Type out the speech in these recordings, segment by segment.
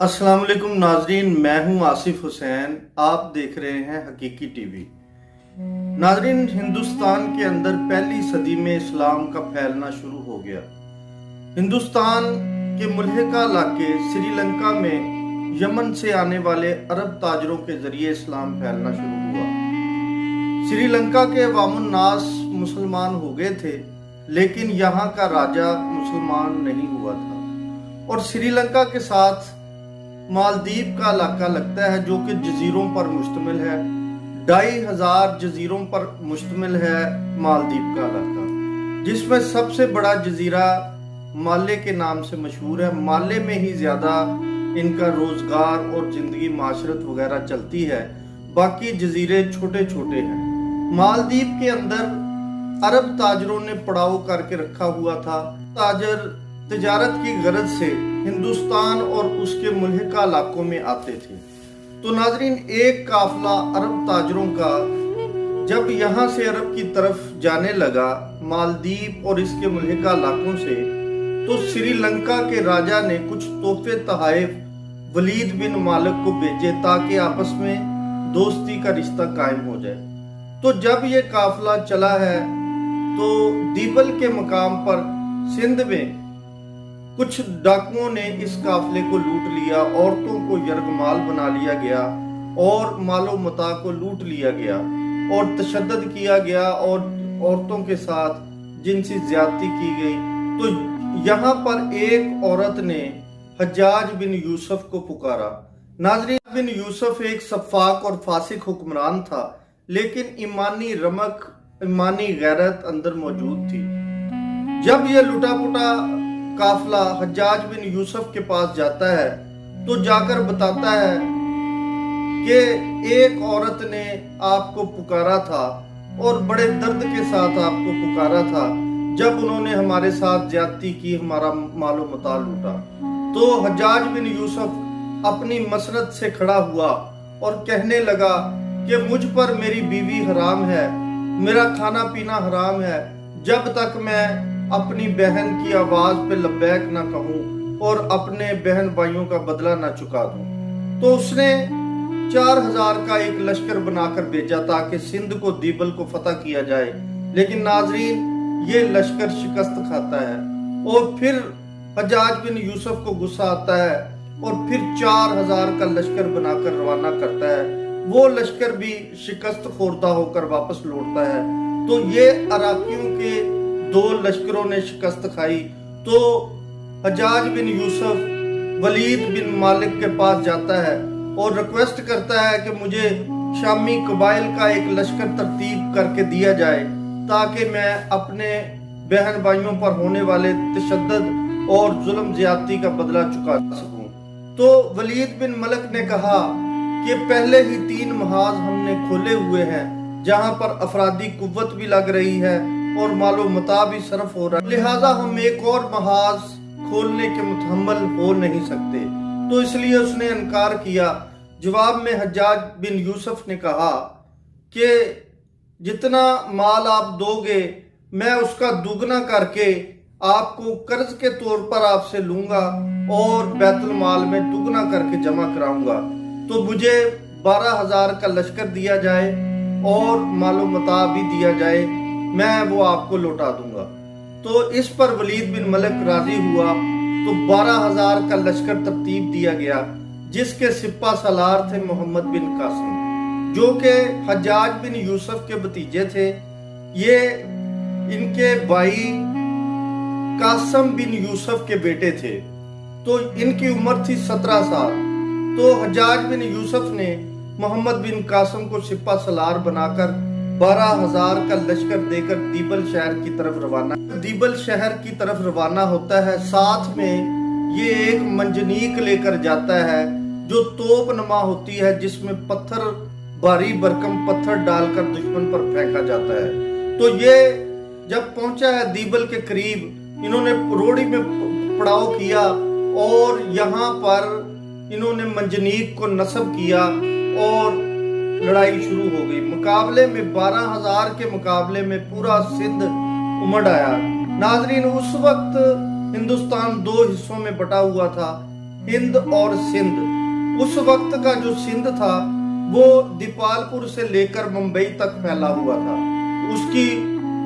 अस्सलाम वालेकुम नाजरीन, मैं हूं आसिफ हुसैन। आप देख रहे हैं हकीकी टीवी। नाजरीन, हिंदुस्तान के अंदर पहली सदी में इस्लाम का फैलना शुरू हो गया। हिंदुस्तान के मुल्हिका इलाके श्रीलंका में यमन से आने वाले अरब ताजरों के जरिए इस्लाम फैलना शुरू हुआ। श्रीलंका के अवामुन नास मुसलमान हो गए थे, लेकिन यहाँ का राजा मुसलमान नहीं हुआ था। और श्रीलंका के साथ मालदीव का इलाका लगता है, जो कि जजीरों पर मुश्तमिल है। 2500 जजीरों पर मुश्तमिल है मालदीव का इलाका, जिसमें सबसे बड़ा जजीरा माले के नाम से मशहूर है। माले में ही ज्यादा इनका रोजगार और जिंदगी माशरत वगैरह चलती है, बाकी जजीरे छोटे छोटे हैं। मालदीव के अंदर अरब ताजरों ने पड़ाव करके रखा हुआ था। ताजर तिजारत की गरज से हिंदुस्तान और उसके मुल्हिका इलाकों में आते थे। तो नाजरीन, एक काफिला अरब ताजरों का जब यहाँ से अरब की तरफ जाने लगा, मालदीव और इसके मुल्हिका इलाकों से, तो श्रीलंका के राजा ने कुछ तोहफे तहाइफ वलीद बिन मालिक को भेजे ताकि आपस में दोस्ती का रिश्ता कायम हो जाए। तो जब ये काफिला चला है तो दीबल के मकाम पर सिंध में कुछ डाकुओं ने इस काफिले को लूट लिया। औरतों को यरगमाल बना लिया गया और मालो मता को लूट लिया गया और तशद्दुद किया गया और औरतों के साथ जिनसी ज्यादती की गई। तो यहाँ पर एक औरत ने हज्जाज बिन यूसुफ को पुकारा। नाजरीन, बिन यूसुफ एक सफाक और फासिक हुक्मरान था, लेकिन ईमानी रमक, ईमानी गैरत अंदर मौजूद थी। जब यह लुटा पुटा काफिला हज्जाज बिन यूसुफ के पास जाता है तो जाकर बताता है कि एक औरत ने आपको पुकारा था और बड़े दर्द के साथ आपको पुकारा था। जब उन्होंने हमारे साथ ज्यादती की, हमारा मालो मता लूटा। तो हज्जाज बिन यूसुफ अपनी मसरत से खड़ा हुआ और कहने लगा कि मुझ पर मेरी बीवी हराम है, मेरा खाना पीना हराम है, जब तक मैं अपनी बहन की आवाज पे लब्बैक ना कहूं और अपने बहन भाइयों का बदला ना चुका दूं। तो उसने 4000 का एक लश्कर बनाकर भेजा ताकि सिंध को दीबल को फतह किया जाए। लेकिन नाजरीन, ये लश्कर शिकस्त खाता है और फिर हज्जाज बिन यूसुफ को गुस्सा आता है और फिर 4000 का लश्कर बनाकर रवाना करता है। वो लश्कर भी शिकस्त खोरदा होकर वापस लौटता है। तो ये अराकियों के 2 लश्करों ने शिकस्त खाई। तो हज्जाज बिन यूसुफ वलीद बिन मालिक के पास जाता है और रिक्वेस्ट करता है कि मुझे शामी कबाइल का एक लश्कर तरतीब करके दिया जाए ताकि मैं अपने बहन भाइयों पर होने वाले तशद्दुद और जुल्म ज्यादती का बदला चुका सकूं। तो वलीद बिन मलिक ने कहा कि पहले ही 3 महाज हमने खोले हुए हैं, जहां पर अफरादी कुव्वत भी लग रही है और मालो मता भी सरफ हो रहा है, लिहाजा हम एक और महाज खोलने के मुतहम्मल हो नहीं सकते। तो इसलिए उसने इनकार किया। जवाब में हज्जाज बिन यूसुफ ने कहा कि जितना माल आप दोगे मैं उसका दुगना करके आपको कर्ज के तौर पर आपसे लूंगा और बैतुल माल में दुगना करके जमा कराऊंगा। तो मुझे 12000 का लश्कर दिया जाए और मालो मता भी दिया जाए, मैं वो आपको लौटा दूंगा। तो इस पर वलीद बिन मलिक राजी हुआ। तो 12000 का लश्कर तरतीब दिया गया, जिसके सिपा सलार थे मोहम्मद बिन कासिम, जो कि हज्जाज बिन यूसुफ के भतीजे थे। ये इनके भाई कासिम बिन यूसुफ के बेटे थे। तो इनकी उम्र थी 17 साल। तो हज्जाज बिन यूसुफ ने मोहम्मद बिन कासिम को सिपा सलार बनाकर 12000 का लश्कर देकर दीबल शहर की तरफ रवाना। दीबल शहर की तरफ रवाना होता है। साथ में ये एक मंजनीक लेकर जाता है जो तोप नमा होती है, जिसमें पत्थर, भारी भरकम पत्थर डालकर दुश्मन पर फेंका जाता है। तो ये जब पहुंचा है दीबल के करीब, इन्होंने रोड़ी में पड़ाव किया और यहाँ पर इन्होंने मंजनीक को नस्ब किया और लड़ाई शुरू हो गई। मुकाबले में 12000 के मुकाबले में पूरा सिंध उमड़ आया। नाजरीन, उस वक्त हिंदुस्तान 2 हिस्सों में बटा हुआ था। हिंद और सिंध। उस वक्त का जो सिंध था वो दीपालपुर से लेकर मुंबई तक फैला हुआ था।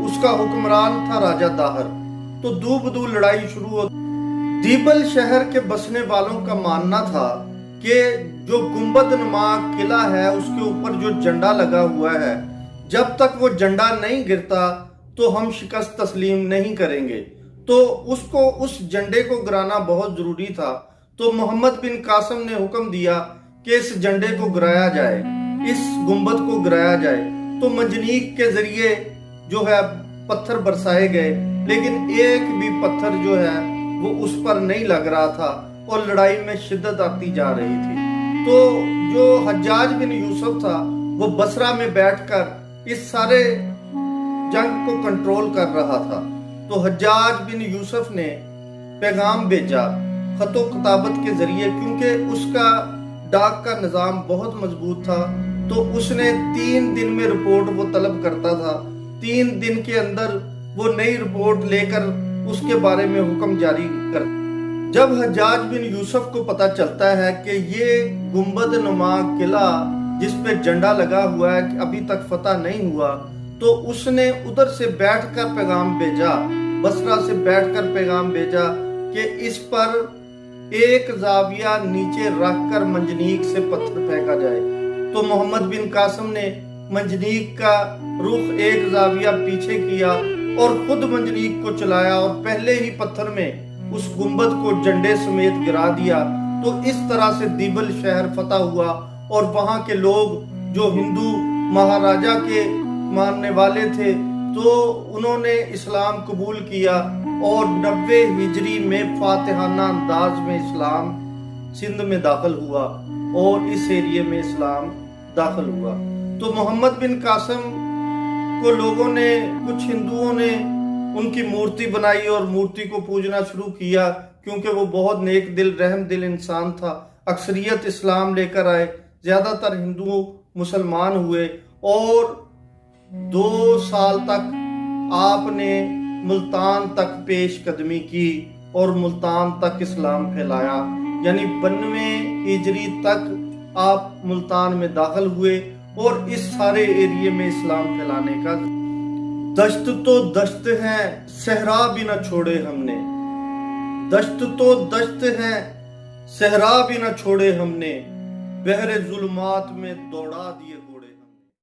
उसका हुक्मरान था राजा दाहर। तो दू बदू लड़ाई शुरू हो। दीबल शहर के बसने वालों का मानना था कि जो गुंबद नुमा किला है उसके ऊपर जो झंडा लगा हुआ है, जब तक वो झंडा नहीं गिरता तो हम शिकस्त तस्लीम नहीं करेंगे। तो उस झंडे को गिराना बहुत जरूरी था। तो मोहम्मद बिन कासिम ने हुक्म दिया कि इस झंडे को गिराया जाए, इस गुंबद को गिराया जाए। तो मंजनीक के जरिए जो है पत्थर बरसाए गए, लेकिन एक भी पत्थर जो है वो उस पर नहीं लग रहा था और लड़ाई में शिद्दत आती जा रही थी। तो जो हज्जाज बिन यूसुफ था वो बसरा में बैठकर इस सारे जंग को कंट्रोल कर रहा था। तो हज्जाज बिन यूसुफ ने पैगाम भेजा खतो किताबत के जरिए, क्योंकि उसका डाक का निज़ाम बहुत मजबूत था। तो उसने 3 दिन में रिपोर्ट वो तलब करता था। 3 दिन के अंदर वो नई रिपोर्ट लेकर उसके बारे में हुक्म जारी कर। जब हज्जाज बिन यूसुफ को पता चलता है कि ये गुंबद नुमा किला जिस पे झंडा लगा हुआ है कि अभी तक फतह नहीं हुआ, तो उसने उधर से बैठकर पैगाम भेजा, बसरा से बैठकर पैगाम भेजा कि इस पर एक जाविया नीचे रखकर मंजनीक से पत्थर फेंका जाए। तो मोहम्मद बिन कासिम ने मंजनीक का रुख एक जाविया पीछे किया और खुद मंजनीक को चलाया और पहले ही पत्थर में उस गुंबद को झंडे समेत गिरा दिया। तो इस तरह से दीबल शहर फतह हुआ और वहां के लोग जो हिंदू महाराजा के मानने वाले थे तो उन्होंने इस्लाम कबूल किया और 90 हिजरी में फातिहाना अंदाज में इस्लाम सिंध में दाखिल हुआ और इस एरिया में इस्लाम दाखिल हुआ। तो मोहम्मद बिन कासिम को लोगों ने, कुछ हिंदुओं ने उनकी मूर्ति बनाई और मूर्ति को पूजना शुरू किया, क्योंकि वो बहुत नेक दिल रहम दिल इंसान था। अक्सरियत इस्लाम लेकर आए, ज्यादातर हिंदू मुसलमान हुए और 2 साल तक आपने मुल्तान तक पेश कदमी की और मुल्तान तक इस्लाम फैलाया। यानी 92 हिजरी तक आप मुल्तान में दाखिल हुए और इस सारे एरिया में इस्लाम फैलाने का। दश्त तो दश्त है सहरा भी न छोड़े हमने, दश्त तो दश्त है सहरा भी न छोड़े हमने, बहरे जुल्मात में दौड़ा दिए।